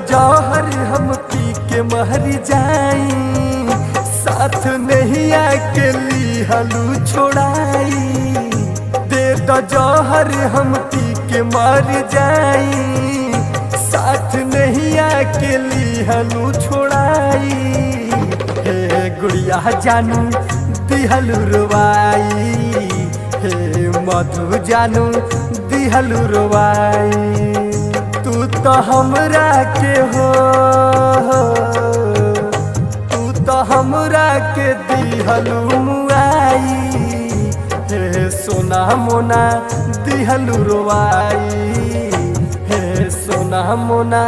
जौहर हम पी के मर जाई, साथ नहीं आके ली हलू छोड़ाई। दे दो जौहर हम पी के मर जाई, साथ नहीं आके ली हलू छोड़ाई। हे गुड़िया जानू दिहलू रुवाई, हे मधु जानू दिहलू रुवाई। तू तो हमरा के हो, तू तो हमरा के दिहलू मुआई। हे सोना मोना दिहलू रुवाई, हे सोना मोना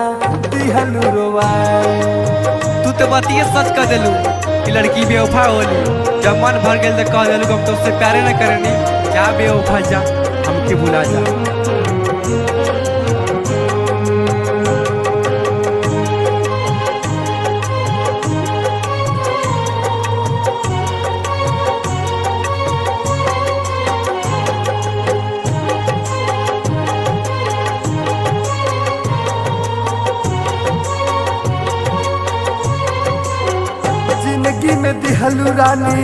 दिहलू रुवाई। तू तो बतिये सच कह दिलू कि लड़की बेवफा होली। जब मन भर गया तो कह दिलू हम तुझसे प्यारे न करनी। जा बेवफा जा, हमके भुला जा। जिंदगी में दिहलू रानी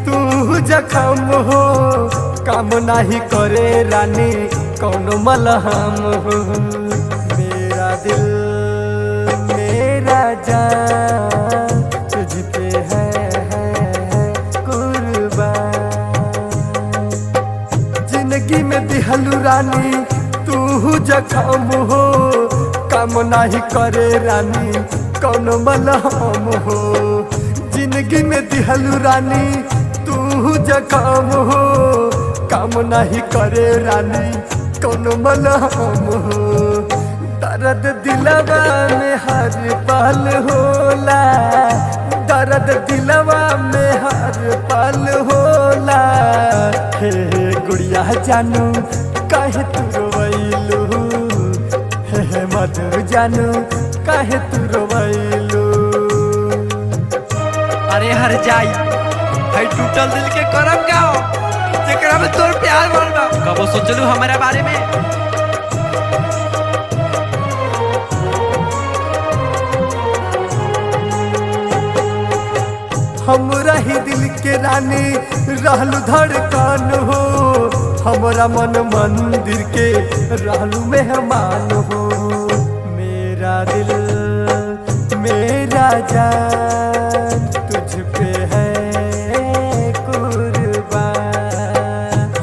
तू जखम हो, काम नहीं करे रानी कौनो मलहम हो। मेरा दिल मेरा जान तुझ पे है कुर्बान। जिंदगी में दिहलू रानी तू जखम हो, काम नहीं करे रानी कौनो मलहम हो। जिंदगी में दिहलू रानी तू जखम हो, काम नहीं करे रानी कौनो मलहम हो। दर्द दिलवा में हर पल होला, दर्द दिलवा में हर पल होला। हे गुड़िया जानू काहे तू रोवैलू, हे मधु जानू काहे तू रोवैलू। अरे हर जाई भाई टूटल दिल के करम का हो, जेकरा में तोर प्यार बनबा। कबो सोचलू हमारे बारे में? हमरा ही दिल के रानी रहलू धड़कन हो, हमरा मन मंदिर के रहलू मेहमान हो। मेरा दिल मेरा जान तुझ पे है कुर्बान।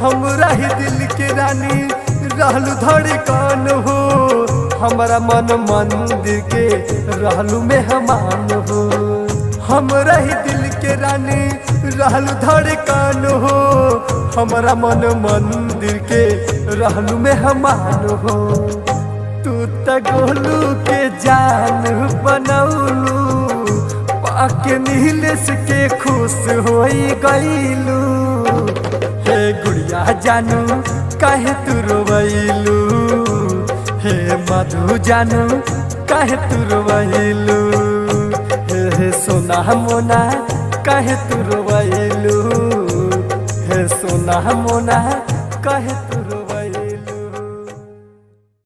हमरा ही दिल के रानी रहलू धड़कन हो, हमरा मन मंदिर के रहलू मेहमान हो। हमरा ही दिल के रानी रहलू धड़कन हो, हमरा मन मंदिर के रहलू मेहमान हो। तू त गोलू के जान बनौलू, पाके नीलेश के खुश होई गईलू। हे गुड़िया जानू काहे तू रोवैलू, हे मधु जानू काहे तू रोवैलू। हे सोना मोना काहे तू रोवैलू, हे सोना मोना काहे तू